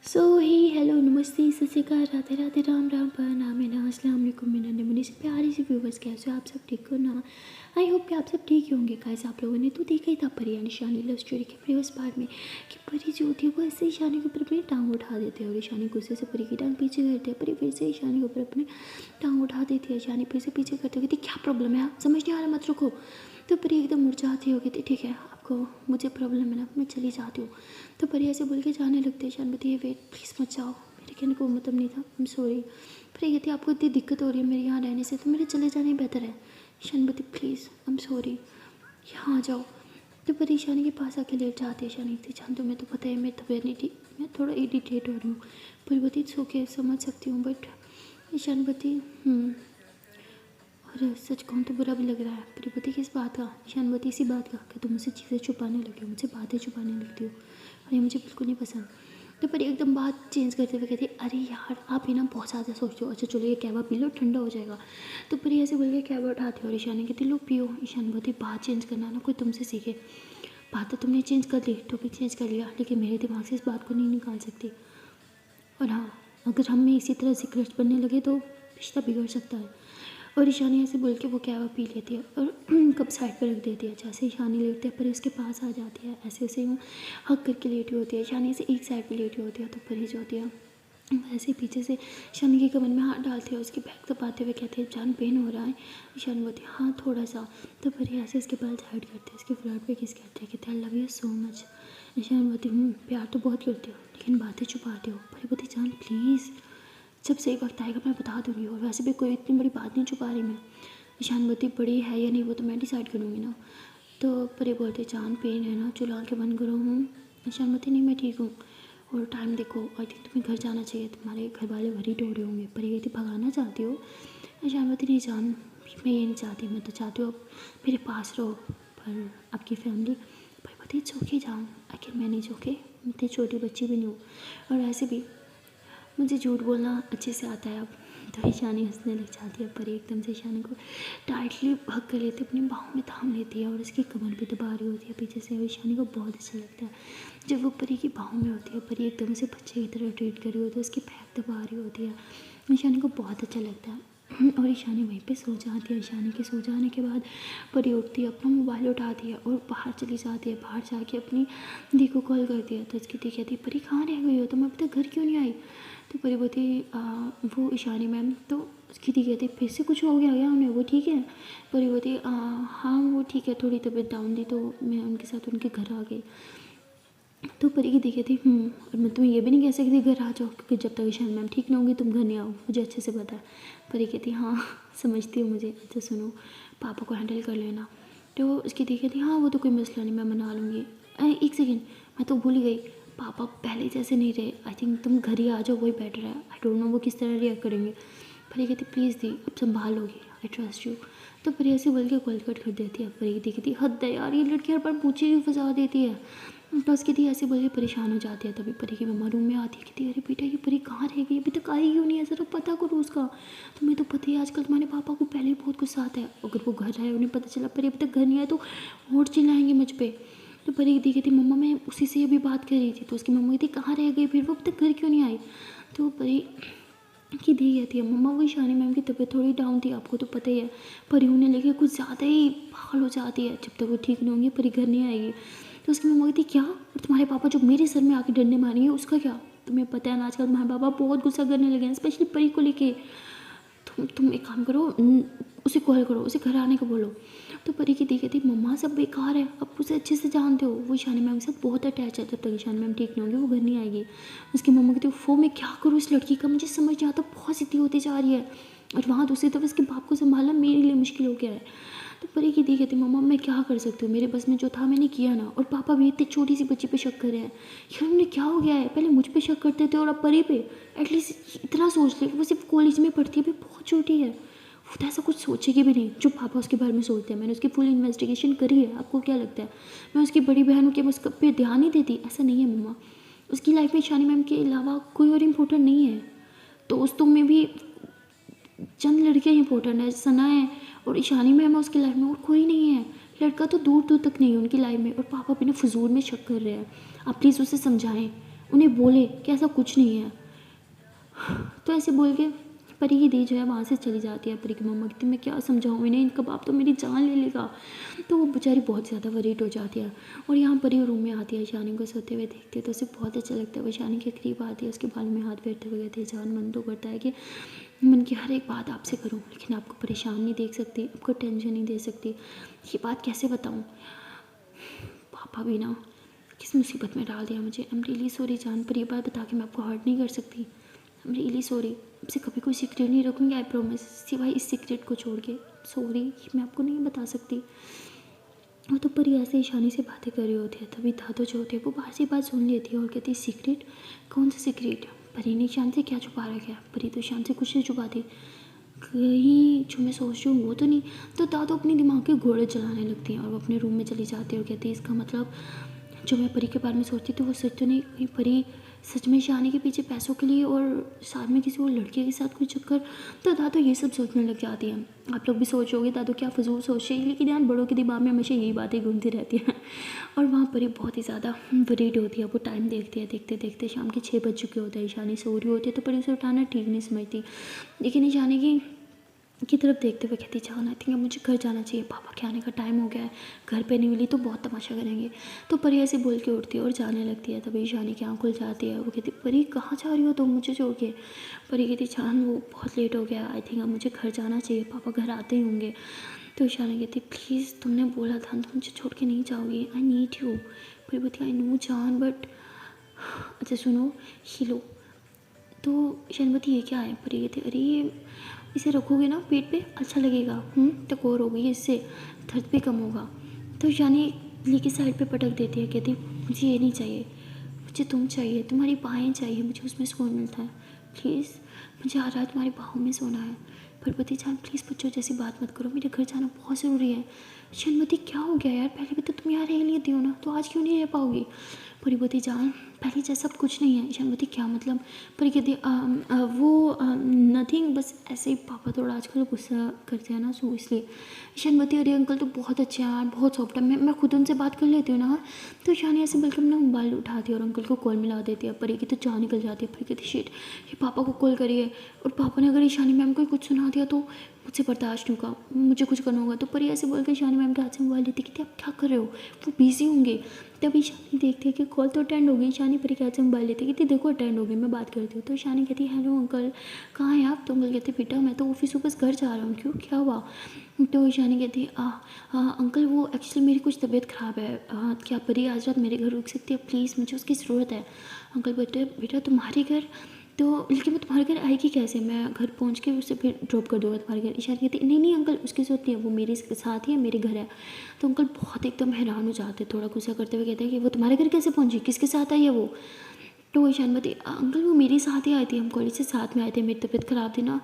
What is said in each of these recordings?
सो ही hello नमस्ते सत श्री अकाल राधे राधे राम राम प्रणाम अस्सलाम वालेकुम मेरा नमूने से प्यारे से व्यूवर्स कैसे हो आप सब ठीक हो ना। आई होप कि आप सब ठीक ही होंगे। गाइस आप लोगों ने तो देखा ही था परी यानी ईशानी लव स्टोरी के प्रीवियस पार्ट में कि परी जो होती है वो ऐसे ईशानी के ऊपर अपनी टांग उठा देते हैं और ईशानी गुस्से से परी की टांग पीछे करते हैं। परी फिर से ईशानी के ऊपर अपनी टांग उठा देती है। ईशानी फिर से पीछे करते हुए क्या प्रॉब्लम है आप समझ नहीं आ रहा मत रुको। तो परी एकदम मुरझाती हो गई थी ठीक है आपको मुझे प्रॉब्लम है ना मैं चली जाती हूँ। तो परी ऐसे बोल के जाने लगते हैं। शान बताइए वेट प्लीज़ मत जाओ मेरे कहने को मतलब नहीं था आई एम सॉरी। परी कहती आपको इतनी दिक्कत हो रही है मेरे यहाँ रहने से तो मेरे चले जाने बेहतर है। शानवती प्लीज़ आई एम सॉरी यहाँ आ जाओ। तो परी ईशानी के पास आके लेट जाती है। ईशानी थी जान तुम्हें तो पता है मेरी तबीयत नहीं ठीक मैं थोड़ा इरिटेट हो रही हूँ। परी सो के समझ सकती हूँ बट ईशानवती और सच कहूँ तो बुरा भी लग रहा है। परिपति किस बात का? ईशानवती इसी बात का कि तुम मुझसे चीज़ें छुपाने लगे हो मुझसे बातें छुपाने लगती हो और ये मुझे बिल्कुल नहीं पसंद। तो परी एकदम बात चेंज करते हुए कहती अरे यार आप ही ना बहुत ज़्यादा सोचते हो। अच्छा चलो ये कहवा पी लो ठंडा हो जाएगा। तो परी ऐसे बोल के कहवा उठाती है और ईशानी कहती लो पियो। ईशानवती बात चेंज करना ना कोई तुमसे सीखे। बात तो तुमने चेंज कर ली टॉपिक चेंज कर लिया लेकिन मेरे दिमाग से इस बात को नहीं निकाल सकती। और हाँ अगर हम में इसी तरह से क्रश बनने लगे तो रिश्ता बिगड़ सकता है। और ईशानी ऐसे बोल के वो क्या पी लेती है और कप साइड पर रख देती है। जैसे ईशानी लेटते हैं परी उसके पास आ जाती है ऐसे उसे यूँ हक करके लेटी होती है। ईशानी से एक साइड पे लेटी होती है तो परी जो होती है वैसे पीछे से ईशानी के कमर में हाथ डालती है उसकी बैक दबाते हुए कहते हैं जान पेन हो रहा है। ईशानी बोलती है हाँ थोड़ा सा। तो परी ऐसे इसके बाल साइड करते हैं उसके फ्लैट पे किस कहते हैं कहते हैं I love you so much. Ishani बोलती प्यार तो बहुत करती हो लेकिन बातें छुपाते हो। परी बोलती जान प्लीज़ जब सही वक्त आएगा मैं बता दूँगी और वैसे भी कोई इतनी बड़ी बात नहीं छुपा रही मैं। ईशानवती बड़ी है या नहीं वो तो मैं डिसाइड करूँगी ना। तो परी बोलते जान पेन है ना चलो आँखें बंद करो हूँ। ईशानवती नहीं मैं ठीक हूँ और टाइम देखो आई थिंक तुम्हें घर जाना चाहिए तुम्हारे घर वाले भरी टोड़े होंगे। परी कहती भगाना चाहती हो? ईशानवती नहीं जान मैं ये नहीं चाहती मैं तो चाहती हूँ मेरे पास रहो पर आपकी फैमिली भाई बताइए चौके जाऊँ आखिर मैं नहीं चौके मैं इतनी छोटी बच्ची भी नहीं हूँ और ऐसे भी मुझे झूठ बोलना अच्छे से आता है अब। तो ईशानी हंसने लग जाती है। परी एकदम से ईशानी को टाइटली हग कर लेती है अपनी बाहों में थाम लेती है और उसकी कमर भी दबा रही होती है पीछे से और ईशानी को बहुत अच्छा लगता है जब वो परी की बाहों में होती है। परी एकदम से बच्चे की तरह ट्रीट कर रही होती है उसकी बैक दबा रही होती है। ईशानी को बहुत अच्छा लगता है और ईशानी वहीं पे सो जाती है। ईशानी के सो जाने के बाद परी उठती है अपना मोबाइल उठाती है और बाहर चली जाती है। बाहर जाके अपनी दी को कॉल करती है तो उसकी दी कहती है परी कहाँ रह गई हो तुम अभी तक घर क्यों नहीं आई? तो परी बोलती वो ईशानी मैम तो उसकी दी कहती फिर से कुछ हो गया क्या उन्हें वो ठीक है? परी बोलती हाँ वो ठीक है थोड़ी तबीयत डाउन थी तो मैं उनके साथ उनके घर आ गई। तो परी की दी कहती और मैं तुम्हें ये भी नहीं कह सकती घर आ जाओ क्योंकि जब तक ईशान मैम ठीक ना होंगी तुम घर नहीं आओ मुझे अच्छे से पता है। परी कहती हाँ समझती हूँ मुझे अच्छा सुनो पापा को हैंडल कर लेना। तो उसकी दी कहती हाँ वो तो कोई मसला नहीं मैं मना लूँगी। एक सेकेंड मैं तो भूल ही गई पापा पहले जैसे नहीं रहे आई थिंक तुम घर ही आ जाओ वही बेटर है। आई डोंट नो वो किस तरह रिएक्ट करेंगे। परी कहती प्लीज़ दी अब संभालोगी आई ट्रस्ट यू। तो परी ऐसे बोल के कॉल कट कर देती है। परी दी कहती हद है यार ये लड़की हर बार पूछे ही फंसा देती है। तो उसकी दी ऐसे बोल के परेशान हो जाती है। तभी परी की मम्मा रूम में आती है कहती अरे बेटा ये परी कहाँ रह गई अभी तक आई क्यों नहीं है ज़रा पता करो उसका। तुम्हें तो पता ही आजकल तुम्हारे पापा को पहले ही बहुत गुस्सा आता है अगर वो घर आए उन्हें पता चला परी अभी तक घर नहीं आए तो और चिल्लाएंगे मुझ पर। तो परी दी कहती मम्मा मैं उसी से अभी बात कर रही थी। तो उसकी मम्मा कहती कहाँ रह गई फिर वो अब तक घर क्यों नहीं आई? तो परी की दी कहती है मम्मा वो ईशानी मैम की तबीयत थोड़ी डाउन थी आपको तो पता ही है। परी उन्हें लेके कुछ ज़्यादा ही पागल हो जाती है जब तक वो ठीक नहीं होंगी परी घर नहीं आएगी। तो उसकी मम्मा कहती क्या और तुम्हारे पापा जो मेरे सर में आके डंडे मारेंगे उसका क्या? तुम्हें पता है ना आजकल तुम्हारे पापा बहुत गुस्सा करने लगे हैं स्पेशली परी को लेके। तुम एक काम करो उसे कॉल करो उसे घर आने को बोलो। तो परी की दी कहती मम्मा सब बेकार है अब उसे अच्छे से जानते हो वो ईशानी मैम के साथ बहुत अटैच है जब तक ईशानी मैम ठीक नहीं होंगे वो घर नहीं आएगी। उसकी मम्मा कहती वो मैं क्या करूँ इस लड़की का मुझे समझ नहीं आता बहुत ज़िद्दी होती जा रही है और वहाँ दूसरी तरफ इसके बाप को संभालना मेरे लिए मुश्किल हो गया है। तो परी की दी कहती मम्मा मैं क्या कर सकती हूँ मेरे बस में जो था मैंने किया ना और पापा भी इतनी छोटी सी बच्ची पे शक कर रहे हैं। यार उन्हें क्या हो गया है पहले मुझ पे शक करते थे और अब परी पे। एटलीस्ट इतना सोच ले कि वो सिर्फ कॉलेज में पढ़ती है अभी बहुत छोटी है वो तो ऐसा कुछ सोचेगी भी नहीं जो पापा उसके बारे में सोचते हैं। मैंने उसकी फुल इन्वेस्टिगेशन करी है आपको क्या लगता है मैं उसकी बड़ी बहन हूँ कि मैं उसके पे ध्यान नहीं देती? ऐसा नहीं है मम्मा उसकी लाइफ में ईशानी मैम के अलावा कोई और इम्पोर्टेंट नहीं है। दोस्तों में भी चंद लड़कियाँ इंपॉर्टेंट है सना है और ईशानी मैम है उसकी लाइफ में और कोई नहीं है। लड़का तो दूर दूर तक नहीं है उनकी लाइफ में और पापा भी ना फजूल में शक कर रहे हैं। आप प्लीज़ उसे समझाएं उन्हें बोले कि ऐसा कुछ नहीं है। तो ऐसे बोल के परी की दी जो है वहाँ से चली जाती है। परी की मम्मा कहती मैं क्या समझाऊँ इन्हें, इनका बाप तो मेरी जान ले लेगा। तो वो बेचारी बहुत ज़्यादा वरीड हो जाती है। और यहाँ परी रूम में आती है, ईशानी को सोते हुए देखती है तो उसे बहुत अच्छा लगता है। वो ईशानी के करीब आती है, उसके बाल में हाथ फेरते हुए कहती है जान, मन तो करता है कि मन की हर एक बात आपसे करूँ, लेकिन आपको परेशान नहीं देख सकती, आपको टेंशन नहीं दे सकती। ये बात कैसे बताऊँ, पापा भी ना किस मुसीबत में डाल दिया मुझे। आई एम रियली सॉरी जान, पर ये बात बता के मैं आपको हर्ट नहीं कर सकती। आई एम रियली सॉरी, आपसे कभी कोई सीक्रेट नहीं रखूँगी, आई प्रॉमिस, सिवाय इस सीक्रेट को छोड़ के। सॉरी, मैं आपको नहीं बता सकती। और तो परी ऐसे ईशानी से बातें कर रही होती है, तभी दादो जो होती है वो बाहर से बात सुन लेती है और कहती है सीक्रेट, कौन सा सीक्रेट? परी ने ईशान से क्या छुपा रखा है? परी तो ईशान से कुछ नहीं छुपाती, कहीं जो मैं सोच रही हूँ वो तो नहीं। तो दादो अपने दिमाग के घोड़े चलाने लगती हैं और वो अपने रूम में चली जाती है और कहती है इसका मतलब जो मैं परी के बारे में सोचती थी वो सच तो नहीं, कहीं परी सच में ईशानी के पीछे पैसों के लिए और साथ में किसी और लड़के के साथ कोई चक्कर। तो दादो ये सब सोचने लग जाती है। आप लोग भी सोचोगे दादो क्या फजूल सोच रही है, लेकिन यार बड़ों के दिमाग में हमेशा यही बातें घूमती रहती हैं। और वहाँ परी बहुत ही ज़्यादा वरीड होती है। वो टाइम देखती है, देखते देखते शाम के 6 बज चुके होते हैं। ईशानी सो रही होती है तो परी उसे उठाना ठीक नहीं समझती, लेकिन ईशानी की तरफ देखते हुए कहती जान आई थिंक अब मुझे घर जाना चाहिए, पापा के आने का टाइम हो गया है, घर पे नहीं मिली तो बहुत तमाशा करेंगे। तो परी ऐसे बोल के उठती है और जाने लगती है। तभी ईशानी की आँख खुल जाती है। वो कहती परी कहाँ जा रही हो तुम मुझे छोड़ के? परी कहती जान वो बहुत लेट हो गया, आई थिंक अब मुझे घर जाना चाहिए, पापा घर आते ही होंगे। तो ईशानी कहती प्लीज़ तुमने बोला था तुम मुझे छोड़ के नहीं जाओगी, आई नीड यू। परी बोलती आई नो जान बट अच्छा सुनो ही लो। तो ईशानवती ये क्या है? परी कहती अरे ये इसे रखोगे ना पेट पे अच्छा लगेगा, टकोर होगी इससे, दर्द भी कम होगा। तो ईशानी लेके साइड पे पटक देती है, कहती मुझे ये नहीं चाहिए, मुझे तुम चाहिए, तुम्हारी बाहें चाहिए, मुझे उसमें सुकून मिलता है। प्लीज़ मुझे आ रहा है तुम्हारी बाहों में सोना है। परपति जान प्लीज़ बच्चों जैसी बात मत करो, मेरे घर जाना बहुत ज़रूरी है। ईशानवती क्या हो गया यार, पहले भी तो तुम यहाँ रह लेती हो ना, तो आज क्यों नहीं रह पाओगी? परिपति जान पहले जैसा सब कुछ नहीं है। ईशानवती क्या मतलब? परी कहती वो नथिंग, बस ऐसे ही पापा थोड़ा आजकल गुस्सा करते हैं ना, सो इसलिए। ईशानवती अरे अंकल तो बहुत अच्छे हैं यार, बहुत सॉफ्ट है, मैं खुद उनसे बात कर लेती हूँ ना। तो ईशानी ऐसे बल्कि अपना मोबाइल उठाती है और अंकल को कॉल मिला देती है। परी की तो जान निकल जाती है। परी कहती शिट, ये पापा को कॉल करिए, और पापा ने अगर ईशानी मैम को कुछ सुना दिया तो मुझसे बर्दाश्त नहीं होगा, मुझे कुछ करना होगा। तो परी ऐसे बोल के ईशानी मैम के हाथ से मोबाइल लेती कहती आप क्या कर रहे हो, वो बिजी होंगे। तभी ईशानी देखती है कि कॉल तो अटेंड हो गई। ईशानी परी के हाथ से मोबाइल लेती कहती देखो अटेंड हो गई, मैं बात करती हूँ। तो ईशानी कहती हेलो अंकल कहाँ हैं आप? तो अंकल कहते बेटा मैं तो ऑफिस वापस घर जा रहा हूँ। क्यों, क्या हुआ? तो ईशानी कहती अंकल वो एक्चुअली मेरी कुछ तबीयत ख़राब है, क्या परी आज रात मेरे घर रुक सकती है प्लीज़, मुझे उसकी ज़रूरत है। अंकल बोलते बेटा तुम्हारे घर? तो लेकिन वो तुम्हारे घर आएगी कैसे, मैं घर पहुंच के उसे फिर ड्रॉप कर दूँगा तुम्हारे घर। ईशानी कहती नहीं नहीं अंकल उसकी ज़रूरत नहीं है, वो मेरे साथ ही है, मेरे घर है। तो अंकल बहुत एकदम हैरान हो जाते, थोड़ा गुस्सा करते हुए कहते हैं कि वो तुम्हारे घर कैसे पहुंची, किसके साथ आई है वो? तो ईशानवती अंकल वो मेरे साथ ही आई थी, हम कॉलेज से साथ में आए थे, मेरी तबीयत ख़राब थी ना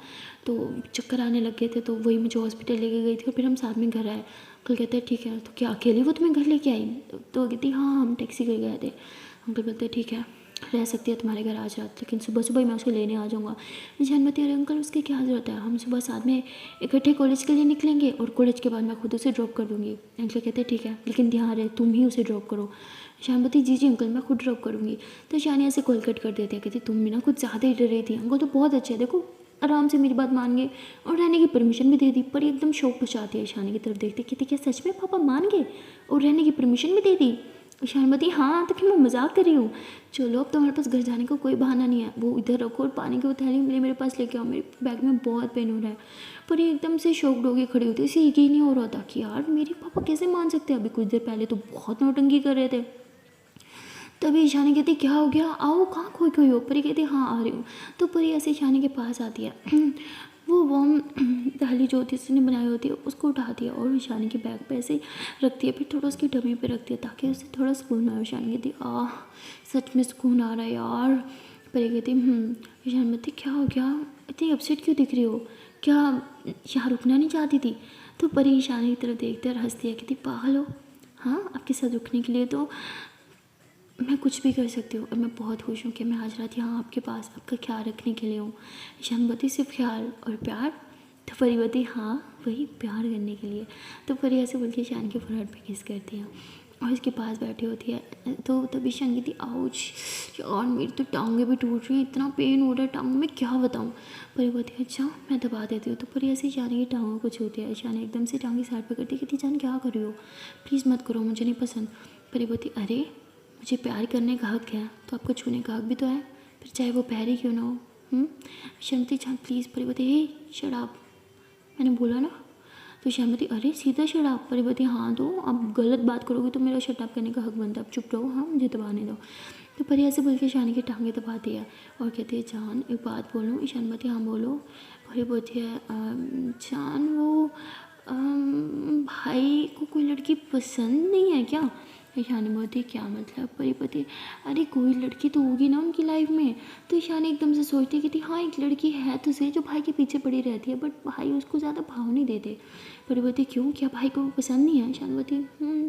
तो चक्कर आने लग गए थे, तो वही मुझे हॉस्पिटल लेके गई थी और फिर हम साथ में घर आए। अंकल कहते हैं ठीक है, तो क्या अकेले वो तुम्हें घर लेके आई? तो कहती हाँ हम टैक्सी कर गए थे। अंकल बोलते ठीक है रह सकती है तुम्हारे घर आज रात, लेकिन सुबह सुबह ही मैं उसको लेने आ जाऊँगा। जानमती अरे अंकल उसकी क्या ज़रूरत है, हम सुबह साथ में इकट्ठे कॉलेज के लिए निकलेंगे और कॉलेज के बाद मैं खुद उसे ड्रॉप कर दूँगी। अंकल कहते हैं ठीक है लेकिन ध्यान रहे तुम ही उसे ड्रॉप करो। शानवती जी जी अंकल मैं खुद ड्रॉप करूँगी। तो शानी ऐसे कॉल कट कर देती है, कहती तुम भी ना कुछ ज़्यादा ही डर रही थी, अंकल तो बहुत अच्छे है, देखो आराम से मेरी बात मान गए और रहने की परमिशन भी दे दी। पर एकदम शौक हो जाती है ईशानी की तरफ देखते, कहती क्या सच में पापा मान गए और रहने की परमिशन भी दे दी? ईशानवती हाँ तो फिर मैं मजाक कर रही हूँ, चलो अब तुम्हारे पास घर जाने का कोई बहाना नहीं है, वो इधर रखो और पानी की बोतल मेरे पास लेके आओ, मेरे बैग में बहुत पेन हो रहा है। पर ये एकदम से शॉक्ड होकर खड़ी होती, इसे यकीन नहीं हो रहा था कि यार मेरे पापा कैसे मान सकते हैं, अभी कुछ देर पहले तो बहुत नौटंकी कर रहे थे। तभी ईशानी कहती क्या हो गया, आओ कहाँ खोई खोई हो? परी कहती हाँ आ रही हूँ। तो परी ऐसे ईशानी के पास आती है वो वॉम दाली जो होती है उसने बनाई होती है उसको उठाती है और ईशानी के बैग पे ऐसे रखती है, फिर थोड़ा उसकी डमी पे रखती है ताकि उसे थोड़ा सुकून आए। ईशानी कहती सच में सुकून आ रहा है यार। परी कहती ईशानी कहती क्या हो गया, इतनी अपसेट क्यों दिख रही हो, क्या यहाँ रुकना नहीं चाहती थी? तो परी ईशानी की तरफ देखते और हंसती है, कहती पागल हो, हाँ आपके साथ रुकने के लिए तो मैं कुछ भी कर सकती हूँ और मैं बहुत खुश हूँ कि मैं आज रात यहाँ आपके पास आपका ख्याल रखने के लिए हूँ। ईशानवती सिर्फ ख्याल और प्यार? तो परीवती हाँ वही प्यार करने के लिए। तो परी ऐसे बोल के ईशान के फोरहेड पे किस करती है और इसके पास बैठी होती है। तो तभी ईशान कहती आउच यार मेरी तो टांगें भी टूट रही हैं, इतना पेन हो रहा है टांगों में, क्या बताऊँ। परी बोलती है अच्छा मैं दबा देती हूँ। तो परी ऐसे ईशान की टांगों को छूती है। ईशान एकदम से टांगी साइड पकड़ती है, कहती जान क्या कर रही हो, प्लीज़ मत करो, मुझे नहीं पसंद। परी बोलती अरे मुझे प्यार करने का हक है तो आपको छूने का हक भी तो है, फिर चाहे वो प्यार ही क्यों ना हो। ईशान जान प्लीज़। परी बोलती हे शराब, मैंने बोला ना। तो श्यामती अरे सीधा शराब। परिपति हाँ तो अब गलत बात करोगे तो मेरा शटाप करने का हक बनता है, अब चुप रहो, हाँ मुझे दबाने दो। तो परी ऐसे बोल के ईशान की टांगें दबाती है और कहती है जान एक बात बोलूँ। ईशानमती हाँ बोलो। परी बोलती है जान वो भाई को कोई लड़की पसंद नहीं है क्या। ईशानी बोलती क्या मतलब। परिपति अरे कोई लड़की तो होगी ना उनकी लाइफ में। तो ईशानी एकदम से सोचती कि थी हाँ एक लड़की है तो सही जो भाई के पीछे पड़ी रहती है, बट भाई उसको ज़्यादा भाव नहीं देते। परिपति क्यों, क्या भाई को पसंद नहीं है। ईशानवती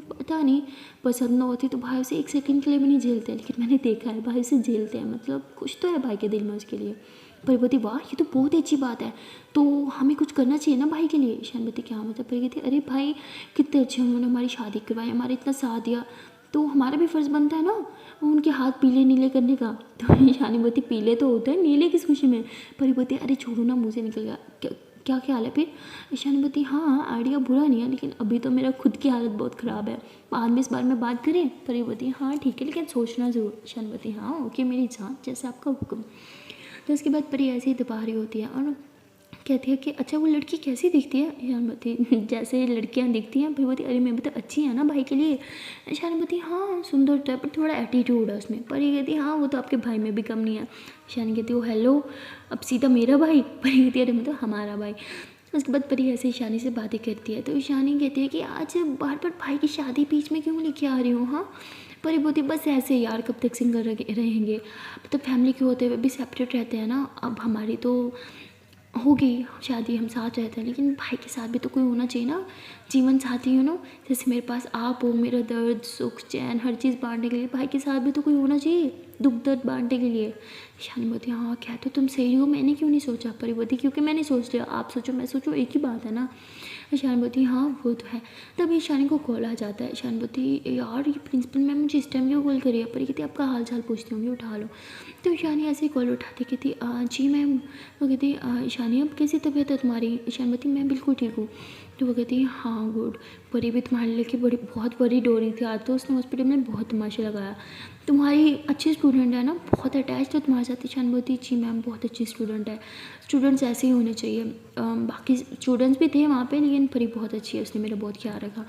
पता नहीं, पसंद ना होती तो भाई उसे एक सेकंड के लिए भी नहीं झेलते, लेकिन मैंने देखा है भाई उसे झेलते हैं, मतलब कुछ तो है भाई के दिल में उसके लिए। परिपति वाह ये तो बहुत अच्छी बात है, तो हमें कुछ करना चाहिए ना भाई के लिए। ईशानवती क्या मतलब। परिपति अरे भाई कितने अच्छे उन्होंने हमारी शादी करवाई, हमारा इतना साथ दिया, तो हमारा भी फ़र्ज़ बनता है ना उनके हाथ पीले नीले करने का। तो ईशानवती पीले तो होते हैं, नीले किस खुशी में। परिपति अरे छोड़ो ना, मुँह से निकल गया, क्या ख्याल है फिर। ईशानवती हाँ आइडिया बुरा नहीं है, लेकिन अभी तो मेरा खुद की हालत बहुत ख़राब है, बाद में इस बारे में बात करें। परिपति हाँ ठीक है लेकिन सोचना ज़रूर। ईशानवती हाँ ओके मेरी जान, जैसे आपका हुक्म। तो उसके बाद परी ऐसे ही दबा रही होती है और कहती है कि अच्छा वो लड़की कैसी दिखती है। ईशानवती जैसे लड़कियां दिखती हैं। परिपति अरे मैं भी तो अच्छी है ना भाई के लिए। ईशानवती हाँ सुंदर तो है पर थोड़ा एटीट्यूड है उसमें। परी कहती हाँ वो तो आपके भाई में भी कम नहीं है। ईशानी कहती वो हेलो अब सीधा मेरा भाई। परी कहती अरे मतलब हमारा भाई। उसके बाद परी ऐसे ईशानी से बातें करती है। तो ईशानी कहती है कि आज बार बार भाई की शादी बीच में क्यों लेके आ रही हूँ। हाँ परी बोलती बस ऐसे यार कब तक सिंगल रहेंगे, मतलब फैमिली के होते हुए भी सेपरेट रहते हैं ना। अब हमारी तो हो गई शादी, हम साथ रहते हैं, लेकिन भाई के साथ भी तो कोई होना चाहिए ना, जीवन साथी जैसे मेरे पास आप हो, मेरा दर्द सुख चैन हर चीज़ बांटने के लिए, भाई के साथ भी तो कोई होना चाहिए दुख दर्द बांटने के लिए। ईशानी बोलती हाँ क्या तो तुम सही हो, मैंने क्यों नहीं सोचा। परिवती क्योंकि मैंने सोच लिया, आप सोचो मैं सोचो एक ही बात है ना। ईशानी बोलती हाँ वो तो है। तब ईशानी को कॉल आ जाता है। ईशानी बोलती यार ये प्रिंसिपल मैम मुझे इस टाइम क्यों कॉल करी है। परी कहती आपका हाल चाल पूछती होंगी, उठा लो। तो ईशानी ऐसे ही कॉल उठाती कहती जी मैम। वो कहती ईशानी अब कैसी तबीयत है तुम्हारी। ईशानी बोलती मैं बिल्कुल ठीक हूँ। तो वो कहती है हाँ गुड। परी भी तुम्हारे लेके बहुत बड़ी डोरी थी, आज तो उसने हॉस्पिटल में बहुत तमाशा लगाया। तुम्हारी अच्छी स्टूडेंट है ना, बहुत अटैच है तुम्हारे साथ। ईशान बोलती जी मैम बहुत अच्छी स्टूडेंट है, स्टूडेंट्स ऐसे ही होने चाहिए। बाकी स्टूडेंट्स भी थे वहाँ पे लेकिन परी बहुत अच्छी है, उसने मेरा बहुत ख्याल रखा।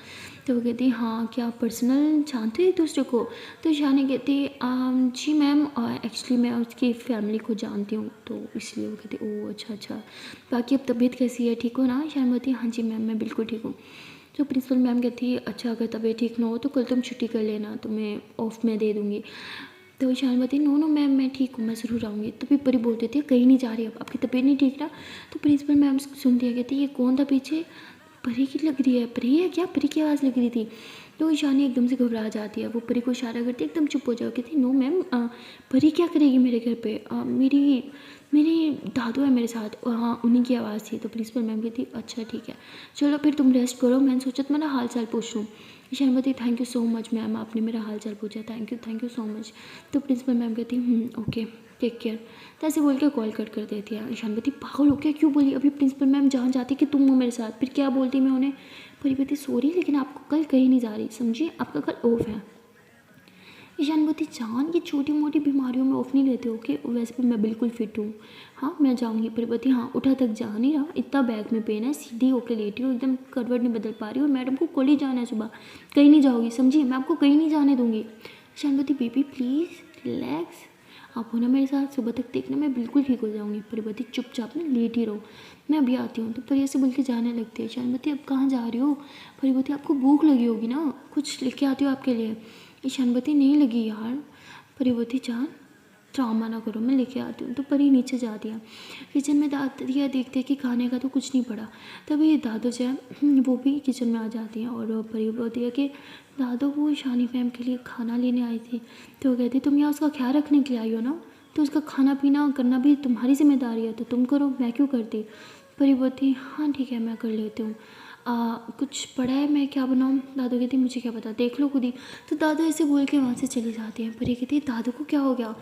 तो वो कहती हाँ क्या पर्सनल जानते हैं एक दूसरे को। तो ईशानी कहती जी मैम एक्चुअली मैं उसकी फैमिली को जानती हूँ, तो इसलिए वो कहती ओह अच्छा अच्छा, बाकी अब तबीयत कैसी है, ठीक हो ना। ईशानी बोलती हाँ जी मैम मैं बिल्कुल ठीक हूँ। तो प्रिंसिपल मैम कहती है अच्छा अगर तबीयत ठीक ना हो तो कल तुम छुट्टी कर लेना, तो मैं ऑफ में दे दूँगी। तो ईशान बोलती नो नो मैम मैं ठीक हूँ, मैं ज़रूर आऊँगी। तभी परी बोलती थी कहीं नहीं जा रही, अब आपकी तबीयत नहीं ठीक ना। तो प्रिंसिपल मैम सुनती है, कहती ये कौन था पीछे, परी की लग रही है, परी है क्या, परी की आवाज़ लग रही थी। तो ईशानी एकदम से घबरा जाती है, वो परी को इशारा करती है एकदम चुप हो जाओ। कहती नो मैम परी क्या करेगी मेरे घर पे, मेरी दादू है मेरे साथ, और हाँ उन्हीं की आवाज़ थी। तो प्रिंसिपल मैम कहती अच्छा ठीक है चलो फिर तुम रेस्ट करो, मैंने सोचा तुम्हारा हाल चाल पूछ लूँ। ईशान बोलती thank you so much ma'am, आपने मेरा हाल चाल पूछा, थैंक यू सो मच। तो प्रिंसिपल मैम कहती ओके टेक केयर। तो ऐसे बोल के कॉल कट कर देती है। ईशान बोलती पागल हो क्या, क्यों बोली, अभी प्रिंसिपल मैम जान जाती कि तुम हो मेरे साथ, फिर क्या बोलती मैं उन्हें। परी बोलती सॉरी लेकिन आपको कल कहीं नहीं जा रही, समझिए आपका कल ऑफ है। ईशान बोलती जान ये छोटी मोटी बीमारियों में ऑफ नहीं लेते हो कि, वैसे भी मैं बिल्कुल फिट हूँ, हाँ मैं जाऊँगी। परी बोलती हाँ उठा तक जा नहीं रहा, इतना बैक में पेन है, सीधी होकर लेटी हूँ, एकदम करवट नहीं बदल पा रही हूँ, मैडम को कॉलेज जाना है सुबह, कहीं नहीं जाओगी समझिए, मैं आपको कहीं नहीं जाने दूँगी। ईशान बोलती बेबी प्लीज़ रिलैक्स, आप हो ना मेरे साथ, सुबह तक देखना मैं बिल्कुल ठीक हो जाऊँगी। परी बोलती चुपचाप ना लेट ही रहो, मैं अभी आती हूँ। तो परी ऐसे बोल के जाने लगती है। ईशान बोलती अब कहाँ जा रही हो। परी बोलती आपको भूख लगी होगी ना, कुछ लेके आती हो आपके लिए। ईशान बोलती नहीं लगी यार। परी बोलती जान ड्रामा ना करो, मैं लेके आती हूँ। तो परी नीचे जा दिया। किचन में दिया देखते कि खाने का तो कुछ नहीं पड़ा। तभी दादू जो है वो भी किचन में आ जाती हैं और परी बोलती है कि दादू वो ईशानी मैम के लिए खाना लेने आई थी। तो वो कहती तुम यहाँ उसका ख्याल रखने के लिए आई हो ना, तो उसका खाना पीना करना भी तुम्हारी जिम्मेदारी है, तो तुम करो, मैं क्यों करती। परी बोलती हाँ ठीक है मैं कर लेती हूँ। कुछ पड़ा है, मैं क्या बनाऊँ? दादू कहती मुझे क्या पता, देख लो खुद ही। तो दादू ऐसे बोल के वहाँ से चली जाती हैं। परी कहती दादू को क्या हो गया?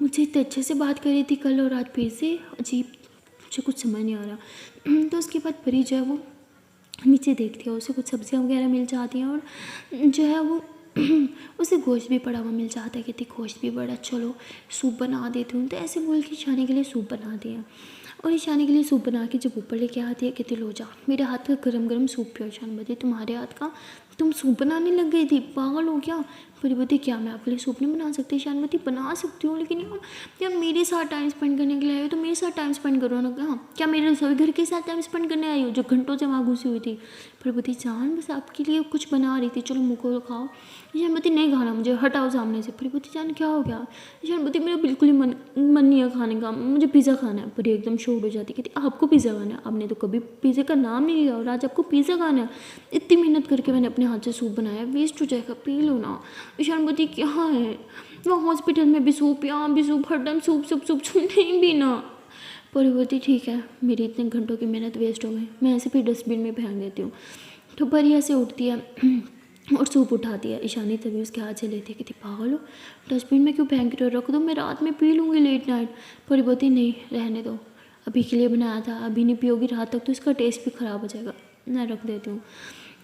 मुझे इतने अच्छे से बात कर रही थी कल और आज फिर से अजीब, मुझे कुछ समझ नहीं आ रहा। तो उसके बाद परी जो है वो नीचे देखती है, उसे कुछ सब्जियां वगैरह मिल जाती हैं और जो है वो उसे गोश्त भी पड़ा हुआ मिल जाता है। कहती गोश्त भी बड़ा, चलो सूप बना देती हूँ। तो ऐसे बोल के ईशानी के लिए सूप बना दिया और ईशानी के लिए सूप बना के जब ऊपर लेके आती है कहती लो जा मेरे हाथ का गरम गरम सूप पियो। ईशान बोलती तुम्हारे हाथ का? तुम सूप बनाने लग गई थी, पागल हो क्या? परी बोलती क्या मैं आपके लिए सूप नहीं बना सकती? ईशान बोलती बना सकती हूँ, लेकिन यार मेरे साथ टाइम स्पेंड करने के लिए आई हो तो मेरे साथ टाइम स्पेंड करो ना। क्या मेरे रसोई घर के साथ टाइम स्पेंड करने आई हो जो घंटों से वहाँ घुसी हुई थी? परी बोलती जान बस आपके लिए कुछ बना रही थी, चलो मुँह को खाओ। ईशान बोलती नहीं खाना मुझे, हटाओ सामने से। परी बोलती जान क्या हो गया? ईशान बोलती मेरा बिल्कुल ही मन नहीं है खाने का, मुझे पिज़्ज़ा खाना है। परी एकदम शॉक हो जाती, कहती आपको पिज़्ज़ा खाना है? आपने तो कभी पिज़्ज़ा का नाम नहीं लिया और आज आपको पिज़्ज़ा खाना है? इतनी मेहनत करके मैंने अपने हाथ से सूप बनाया, वेस्ट हो जाएगा, पी लो ना। ईशान बोलती क्या है वहाँ हॉस्पिटल में भी सूप, यहाँ भी सूप, हर time soup soup soup soup नहीं पीना। परी बोलती ठीक है मेरी इतने घंटों की मेहनत वेस्ट हो गई, मैं ऐसे फिर डस्टबिन में फेंक देती हूँ। तो परी ऐसे उठती है और सूप उठाती है। ईशानी तभी उसके हाथ से लेती है, कहती पागल हो डस्टबिन में क्यों फेंक रहे हो, रख दो मैं रात में पी लूँगी लेट नाइट। परी बोलती नहीं रहने दो, अभी के लिए बनाया था, अभी नहीं पियोगी रात तक तो इसका टेस्ट भी ख़राब हो जाएगा, मैं रख देती हूँ,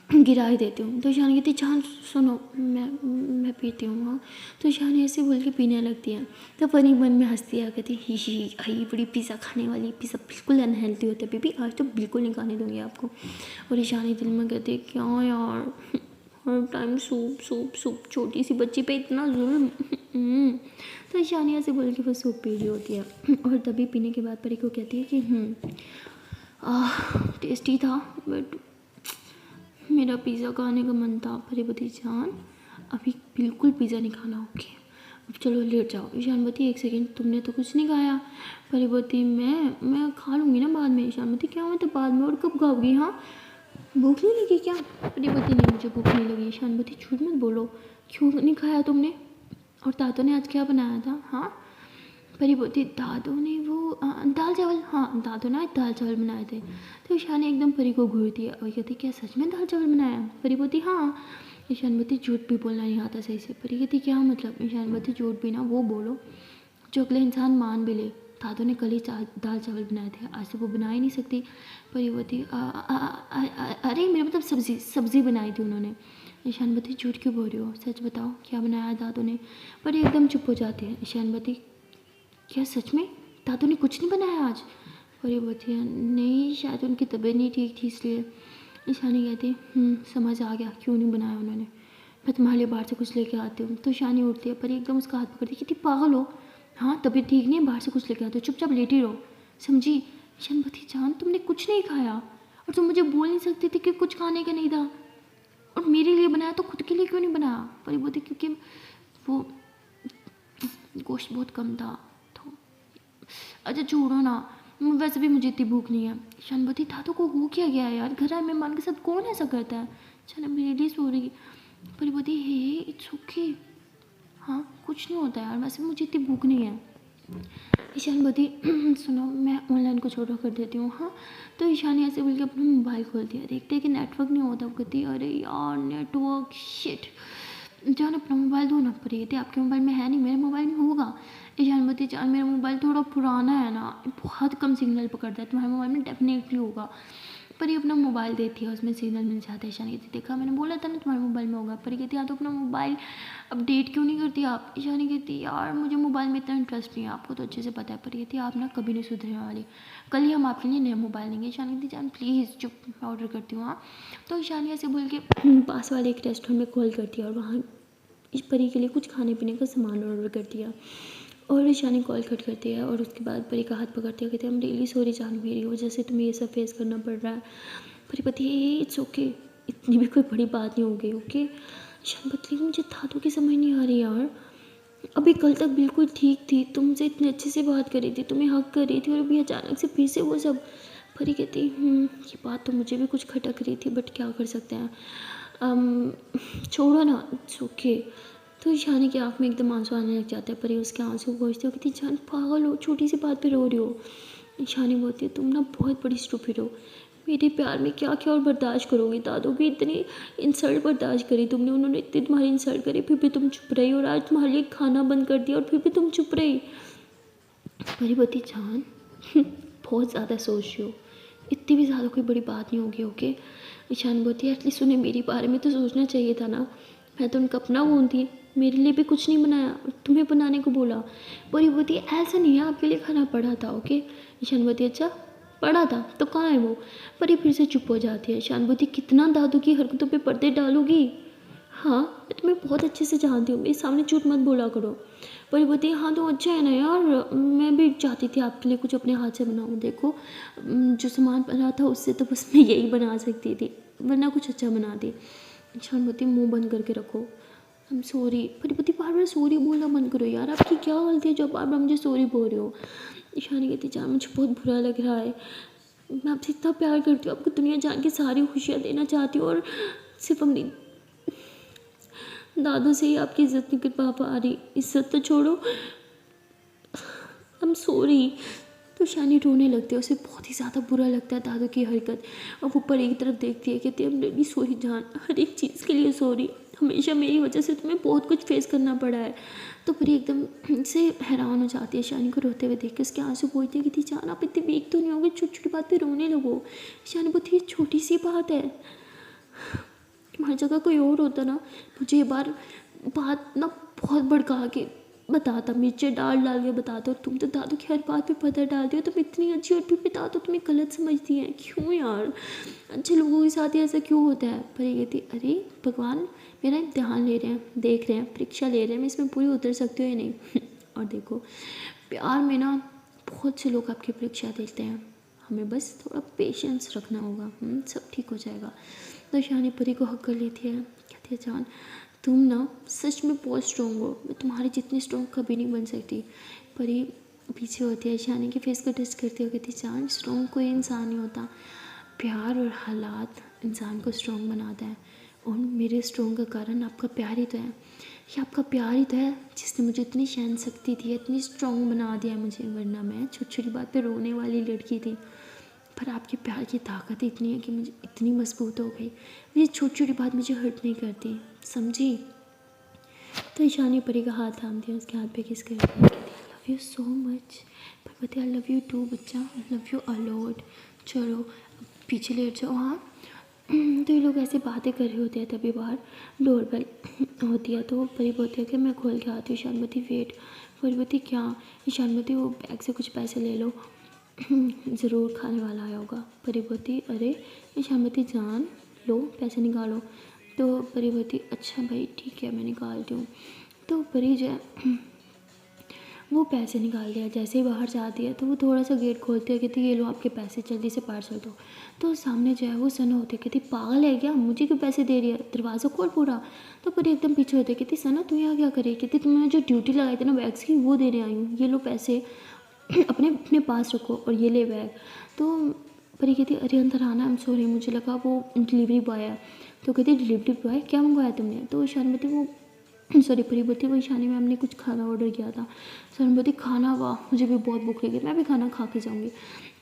गिरा ही देती हूँ। तो ईशानी कहती जान सुनो मैं पीती हूँ। हाँ तो ईशानी ऐसे बोल के पीने लगती है। तो परी मन में हंसती है, कहती ही आई बड़ी पिज़्ज़ा खाने वाली, पिज़्ज़ा बिल्कुल अनहेल्दी होता है बेबी, आज तो बिल्कुल नहीं खाने दूँगी आपको। और ईशानी दिल में कहती क्या यार हर टाइम सूप सूप सूप, छोटी सी बच्ची पे इतना जुल्म। तो ईशानी ऐसे बोल के वो सूप पी रही होती है और तभी पीने के बाद परी को कहती है कि टेस्टी था बट मेरा पिज़्ज़ा खाने का मन था। परी बोलती जान अभी बिल्कुल पिज़्ज़ा नहीं खाना, ओके अब चलो लेट जाओ। ईशान बोलती एक सेकेंड तुमने तो कुछ नहीं खाया। परी बोलती मैं खा लूँगी ना बाद में। ईशान बोलती क्या मतलब बाद में, और कब खाओगी? हाँ भूख नहीं लगी क्या? परी बोलती नहीं मुझे भूख नहीं लगी। ईशान बोलती झूठ मत बोलो, क्यों नहीं खाया तुमने? और दादू ने आज क्या बनाया था? हाँ परी बोलती दादू ने वो दाल चावल, हाँ दादू ने आज दाल चावल बनाए थे। तो ईशानी एकदम परी को घूरती है और कहती क्या सच में दाल चावल बनाया? परी बोलती हाँ। ईशान बोलती झूठ भी बोलना नहीं आता सही से। परी कहती क्या मतलब? ईशान बोलती झूठ भी ना वो बोलो जो अगले इंसान मान भी ले, दादू ने कल ही दाल चावल बनाए थे, आज से वो बना ही नहीं सकती। परी बोलती अरे मेरा मतलब सब्ज़ी बनाई थी उन्होंने। ईशान बोलती झूठ क्यों बोल रही हो, सच बताओ क्या बनाया दादू ने? परी एकदम चुप हो जाती है। ईशान बोलती क्या सच में दादू ने कुछ नहीं बनाया आज? परी बोलती है नहीं शायद उनकी तबीयत नहीं ठीक थी इसलिए। ईशानी कहती समझ आ गया क्यों नहीं बनाया उन्होंने, मैं तुम्हारे लिए बाहर से कुछ लेके आती हूँ। तो ईशानी उठती है, परी एकदम उसका हाथ पकड़ती है, कितनी पागल हो, हाँ तबीयत ठीक नहीं है बाहर से कुछ लेके आते हो, चुपचाप लेटी रहो समझी। ईशान बोलती जान तुमने कुछ नहीं खाया और तुम मुझे बोल नहीं सकती थी कि कुछ खाने का नहीं था, और मेरे लिए बनाया तो खुद के लिए क्यों नहीं बनाया? परी बोलती क्योंकि वो गोश्त बहुत कम था तो। अच्छा छोड़ो ना, वैसे भी मुझे इतनी भूख नहीं है। ईशान बोलती दादू को हो क्या गया यार, घर आए मेहमान के साथ कौन ऐसा करता है? चलो मेरे लिए सो रही। परी बोलती हे इट्स ओके, हाँ कुछ नहीं होता यार, वैसे मुझे इतनी भूख नहीं है। ईशान बोलती सुनो मैं ऑनलाइन कुछ ऑर्डर कर देती हूँ। हाँ तो ईशानी ऐसे बोल के अपना मोबाइल खोलती है, देखते हैं कि नेटवर्क नहीं होता। वो कहती है अरे यार नेटवर्क शिट, जान अपना मोबाइल दो ना। परी कहती आपके मोबाइल में है नहीं, मेरे मोबाइल में होगा। ईशान बोलती जान मेरा मोबाइल थोड़ा पुराना है ना, बहुत कम सिग्नल पकड़ता है, तुम्हारे मोबाइल में डेफिनेटली होगा। पर ये अपना मोबाइल देती है, उसमें सिग्नल मिल जाता है। ईशानी कहती देखा मैंने बोला था ना तुम्हारे मोबाइल में होगा। परी कहती हाँ तो अपना मोबाइल अपडेट क्यों नहीं करती आप? ईशानी कहती यार मुझे मोबाइल में इतना इंटरेस्ट नहीं है, आपको तो अच्छे से पता है। परी कहती आप ना कभी नहीं सुधरने वाली, कल ही हम आपके लिए नया मोबाइल लेंगे। ईशानी कहती जान प्लीज़ चुप, मैं ऑर्डर करती हूँ। हाँ तो ईशानी ऐसे बोल के पास वाले एक रेस्टोरेंट में कॉल करती है और वहाँ इस परी के लिए कुछ खाने पीने का सामान ऑर्डर करती है। और ईशानी कॉल कट करती है और उसके बाद परी का हाथ पकड़ती है, कहती है हम रियली सॉरी जान, मेरी वजह से तुम्हें ये सब फेस करना पड़ रहा है। परी पति इट्स ओके, इतनी भी कोई बड़ी बात नहीं हो गई ओके। ईशान बतली मुझे दादू की समझ नहीं आ रही यार, अभी कल तक बिल्कुल ठीक थी, तुमसे इतने अच्छे से बात कर रही थी, तुम्हें हक कर रही थी, और अभी अचानक से फिर से वो सब। परी कहती ये बात तो मुझे भी कुछ खटक रही थी बट क्या कर सकते हैं, छोड़ो ना इट्स ओके। तो ईशानी की आँख में एकदम आंसू आने लग जाते हैं। परी उसके आंसू पहुँचते हो, कहती जान पागल हो, छोटी सी बात पे रो रही हो। ईशानी बोलती है तुम ना बहुत बड़ी स्टूपिड हो, मेरे प्यार में क्या क्या और बर्दाश्त करोगी। दादू की इतनी इंसल्ट बर्दाश्त करी तुमने, उन्होंने इतनी तुम्हारी इंसल्ट करी, फिर भी तुम चुप रही, और आज तुम्हारे लिए खाना बंद कर दिया और फिर भी तुम चुप रही। परिपति जान बहुत ज़्यादा सोच रही हो, इतनी भी ज़्यादा कोई बड़ी बात नहीं होगी। ओके ईशानवती, एटलीस्ट उन्हें मेरे बारे में तो सोचना चाहिए था ना। मैं तो उनका अपना कौन थी, मेरे लिए भी कुछ नहीं बनाया, तुम्हें बनाने को बोला। परिपति ऐसा नहीं है, आपके लिए खाना पड़ा था। ओके ईशानवती, अच्छा पड़ा था तो कहाँ है वो। परी फिर से चुप हो जाती है। ईशानवती, कितना दादू की हरकतों पे पर्दे डालोगी। हाँ मैं तुम्हें बहुत अच्छे से जानती हूँ, मेरे सामने झूठ मत बोला करो। पर बोलती है हाँ तो अच्छा है ना यार, मैं भी चाहती थी आपके लिए कुछ अपने हाथ से बनाऊँ। देखो जो सामान बना था उससे तो बस मैं यही बना सकती थी, वरना कुछ अच्छा बना दी। ईशानवती, मुँह बंद करके रखो। I am sorry. परिपति, बार बार सॉरी बोलना बंद करो यार, आपकी क्या गलती है जो बार बार मुझे सॉरी बोल रहे हो। ईशानी कहती, जान मुझे बहुत बुरा लग रहा है, मैं आपसे इतना प्यार करती हूँ, आपको दुनिया जान के सारी खुशियाँ देना चाहती हूँ, और सिर्फ अपनी दादू से ही आपकी इज्जत नहीं कर पा रही। इज्जत तो छोड़ो, आई एम सॉरी। तो शानी रोने लगती है, उसे बहुत ही ज़्यादा बुरा लगता है दादू की हरकत। अब ऊपर एक तरफ देखती है, कहती है I'm really sorry जान, हर एक चीज़ के लिए सॉरी, हमेशा मेरी वजह से तुम्हें बहुत कुछ फेस करना पड़ा है। तो फिर एकदम से हैरान हो जाती है शानी को रोते हुए देख के, उसके आंसू बोलती है कि जान आप इतनी वीक तो नहीं होगी, छोटी छोटी बात पे रोने लगो। शानी बहुत ही छोटी सी बात है, तुम्हारी जगह कोई और होता ना, मुझे ये बात ना बहुत भड़का के बताता, मिर्चे डाल डाल के बताता, और तुम तो दादू की हर बात पे पत्थर डालती हो। तुम इतनी अच्छी और फिर भी दादू तुम्हें गलत समझती हैं, क्यों यार, अच्छे लोगों के साथ ही ऐसा क्यों होता है। पर ये कहती, अरे भगवान मेरा इम्तिहान ले रहे हैं, देख रहे हैं, परीक्षा ले रहे हैं, मैं इसमें पूरी उतर सकती हूँ या नहीं। और देखो प्यार में ना बहुत से लोग आपकी परीक्षा देते हैं, हमें बस थोड़ा पेशेंस रखना होगा, सब ठीक हो जाएगा। तो शानी परी को हक कर लेती है, कहती है जान तुम ना सच में बहुत स्ट्रॉन्ग हो, मैं तुम्हारी जितनी स्ट्रॉन्ग कभी नहीं बन सकती। परी पीछे होती है, शानी के फेस को टच करती है, कहती जान स्ट्रॉन्ग कोई इंसान नहीं होता, प्यार और हालात इंसान को स्ट्रॉन्ग बनाता है, और मेरे स्ट्रॉन्ग का कारण आपका प्यार ही तो है। ये आपका प्यार ही तो है जिसने मुझे इतनी सहन शक्ति दी है, इतनी स्ट्रॉन्ग बना दिया मुझे, वरना मैं छोटी छोटी बात पे रोने वाली लड़की थी। पर आपके प्यार की ताकत इतनी है कि मुझे इतनी मजबूत हो गई, ये छोटी छोटी बात मुझे हर्ट नहीं करती, समझी। तो ईशानी परी का हाथ थाम दिया, उसके हाथ पे किस कर दिया, कहती I love you so much. पर आई लव यू टू बच्चा, आई लव यू अलॉट। चलो पीछे लेट जाओ। हाँ तो ये लोग ऐसे बातें कर रहे होते हैं, तभी बाहर डोरबेल होती है, तो परी बोलती है कि मैं खोल के आती हूँ। ईशानवती वेट। परिपति क्या। ईशानवती वो बैग से कुछ पैसे ले लो, ज़रूर खाने वाला आया होगा। परिपति अरे ईशानवती जान लो पैसे निकालो। तो परिपति अच्छा भाई ठीक है मैं निकालती हूँ। तो परी जो है वो पैसे निकाल दिया, जैसे ही बाहर जाती है तो वो थोड़ा सा गेट खोलती है, कहती ये लो आपके पैसे, जल्दी से पार्सल दो। तो सामने जो है वो सना होती है, कहती पागल है क्या, मुझे क्यों पैसे दे रही है, दरवाज़ा खोल पूरा। तो परी एकदम पीछे होती है, कहती सना तू यहाँ क्या करे, कहती तुम्हें जो ड्यूटी लगाई थी ना बैग्स की वो देने आई हूँ, ये लो पैसे अपने अपने पास रखो और ये ले बैग। तो परी कहती अरे अंदर आना, आई एम सॉरी मुझे लगा वो डिलीवरी बॉय है। तो कहती डिलीवरी बॉय क्या मंगवाया तुमने। तो ईशानवती वो सॉरी परी बोलती वो ईशानी मैम ने कुछ खाना ऑर्डर किया था। सरनवती खाना, वाह मुझे भी बहुत भूख लगी, मैं भी खाना खा के जाऊँगी।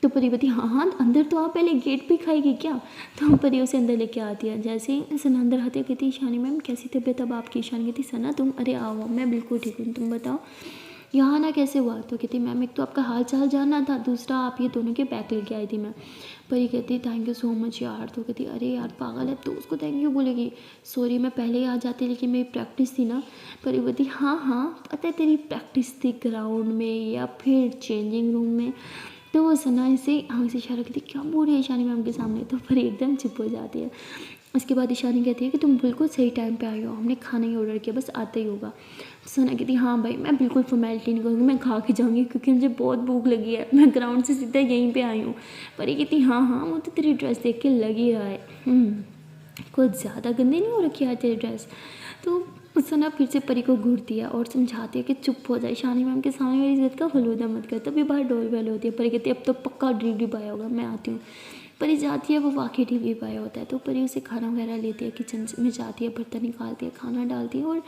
तो परी बोलती हाँ हाँ अंदर तो आप पहले गेट पे खाएगी क्या। तो परी उसे अंदर लेके आती है, जैसे ही सना अंदर आती है कहती ईशानी मैम कैसी तबीयत अब आपकी। ईशानी कहती सना तुम, अरे आओ मैं बिल्कुल ठीक हूँ, तुम बताओ यहाँ आना कैसे हुआ। तो कहती मैम एक तो आपका हाल चाल जानना था, दूसरा आप ये दोनों के बैग लेके आई थी मैं। परी कहती थैंक यू सो मच यार। तो कहती अरे यार पागल है तो उसको थैंक यू बोलेगी, सॉरी मैं पहले ही आ जाती लेकिन मेरी प्रैक्टिस थी ना। परी बोलती हाँ हाँ पता है तेरी प्रैक्टिस थी ग्राउंड में या फिर चेंजिंग रूम में। तो वो सना से आँख से इशारा करती क्या बोल रही है ईशानी मैम के सामने। तो परी एकदम चुप हो जाती है। उसके बाद ईशानी कहती है कि तुम बिल्कुल सही टाइम पे आई हो, हमने खाना ही ऑर्डर किया बस आते ही होगा। सना कहती हाँ भाई मैं बिल्कुल फॉर्मेलिटी नहीं करूँगी, मैं खा के जाऊँगी क्योंकि मुझे बहुत भूख लगी है, मैं ग्राउंड से सीधा यहीं पे आई हूँ। पर ये कहती हाँ हाँ वो तो तेरी ड्रेस देख के लग ही रहा है, कुछ ज़्यादा गंदी नहीं हो रखी है तेरी ड्रेस। तो सना फिर से परी को घूरती है और समझाती है कि चुप हो जाए, शानी मैम के सामने मेरी इज्जत का फलूदा मत कर। तभी बाहर डोरबेल होती है, परी कहती है अब तो पक्का डिलीवरी बॉय होगा, मैं आती हूँ। परी जाती है, वो वाकई डिलीवरी बॉय होता है। तो परी उसे खाना वगैरह लेती है, किचन में जाती है, बर्तन निकालती है, खाना डालती है और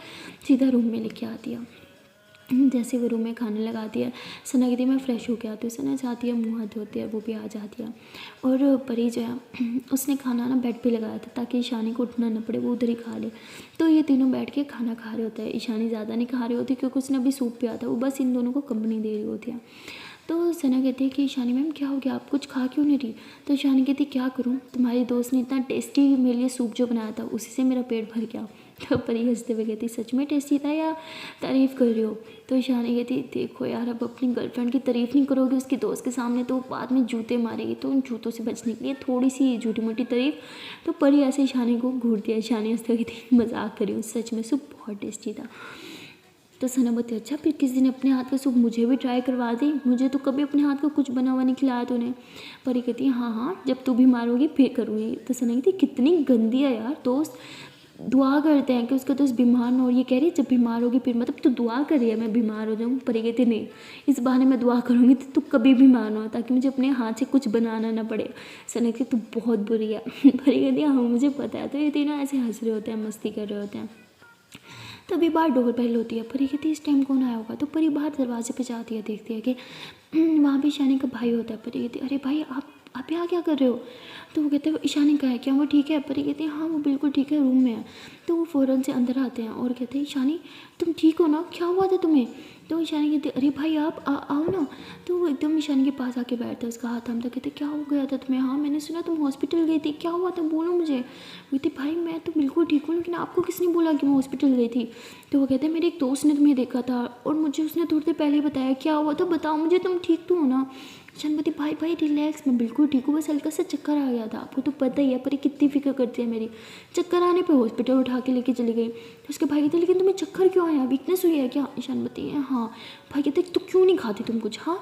सीधा रूम में लेके आती है। जैसे वो रूम में खाने लगाती है, सना कहती है मैं फ़्रेश होके आती हूँ। सना जाती है, मुँह हाथ धोती है, वो भी आ जाती है। और परी जो है उसने खाना ना बेड पे लगाया था ताकि ईशानी को उठना ना पड़े, वो उधर ही खा ले। तो ये तीनों बैठ के खाना खा रहे होते हैं। ईशानी ज़्यादा नहीं खा रही होती क्योंकि उसने अभी सूप पिया था, वो बस इन दोनों को कंपनी दे रही होती है। तो सना कहती है कि ईशानी मैम क्या हो गया, आप कुछ खा क्यों नहीं रही? तो ईशानी कहती क्या करूँ, तुम्हारी दोस्त ने इतना टेस्टी मेरे लिए सूप जो बनाया था उसी से मेरा पेट भर गया। तो परी हंसते हुए कहती सच में टेस्टी था या तारीफ़ कर रही हो? तो ईशानी कहती देखो यार, अब अपनी गर्लफ्रेंड की तारीफ़ नहीं करोगे उसकी दोस्त के सामने तो बाद में जूते मारेगी, तो उन जूतों से बचने के लिए थोड़ी सी झूठी मोटी तारीफ़। तो परी ऐसे ईशानी को घूर दिया। ईशानी हंसते हुए कहती मजाक करी हूँ, सच में सूप बहुत टेस्टी था। तो सना बोलती अच्छा फिर किसी दिन अपने हाथ का सूप मुझे भी ट्राई करवा दी, मुझे तो कभी अपने हाथ का कुछ बना हुआ नहीं खिलाया तूने। परी कहती है हाँ हाँ, जब तू बीमार होगी फिर करूँगी। तो सना कहती कितनी गंदी है यार, दोस्त दुआ करते हैं कि उसका दोस्त बीमार ना हो, ये कह रही है जब बीमार होगी फिर, मतलब तू दुआ कर रही है मैं बीमार हो जाऊँ? परी कहती नहीं, इस बहाने मैं दुआ करूँगी तो तू कभी बीमार ना हो ताकि मुझे अपने हाथ से कुछ बनाना ना पड़े। सना कहती तू बहुत बुरी है। परी कहती हाँ मुझे पता है। तो ये तीनों ऐसे हंस रहे होते हैं, मस्ती कर रहे होते हैं। तभी बाहर डोर बेल होती है। परी कहती है इस टाइम कौन आया होगा? तो परी बाहर दरवाजे पे जाती है, देखती है कि वहाँ भी ईशानी का भाई होता है। परी कहती है अरे भाई आप यहाँ क्या कर रहे हो? तो वो कहते हैं ईशानी का है क्या, वो ठीक है? परी कहती है हाँ वो बिल्कुल ठीक है, रूम में है। तो वो फ़ौरन से अंदर आते हैं और कहते हैं ईशानी तुम ठीक हो ना, क्या हुआ था तुम्हें? तो ईशानी कहती है अरे भाई आप आओ ना। तो वो एकदम ईशानी के पास आके बैठता है, उसका हाथ थामता, कहते क्या हो गया था तुम्हें? हाँ मैंने सुना तुम हॉस्पिटल गई थी, क्या हुआ था बोलो मुझे। कहती भाई मैं तो बिल्कुल ठीक हूँ, लेकिन आपको किसने बोला कि मैं हॉस्पिटल गई थी? तो वो कहते हैं मेरे एक दोस्त ने तुम्हें देखा था और मुझे उसने थोड़ी देर पहले बताया, क्या हुआ था बताओ मुझे, तुम ठीक तो हो ना? शनपति भाई भाई रिलैक्स, मैं बिल्कुल ठीक हूँ, बस हल्का सा चक्कर आ गया था, आपको तो पता ही है परी कितनी फिक्र करती है मेरी। चक्कर आने पे हॉस्पिटल उठा के लेके चली गई। तो उसके भाई कहते लेकिन तुम्हें चक्कर क्यों आया, वीकनेस हुई है क्या? शनपति हाँ। भाई कहते तो क्यों नहीं खाती तुम कुछ? हाँ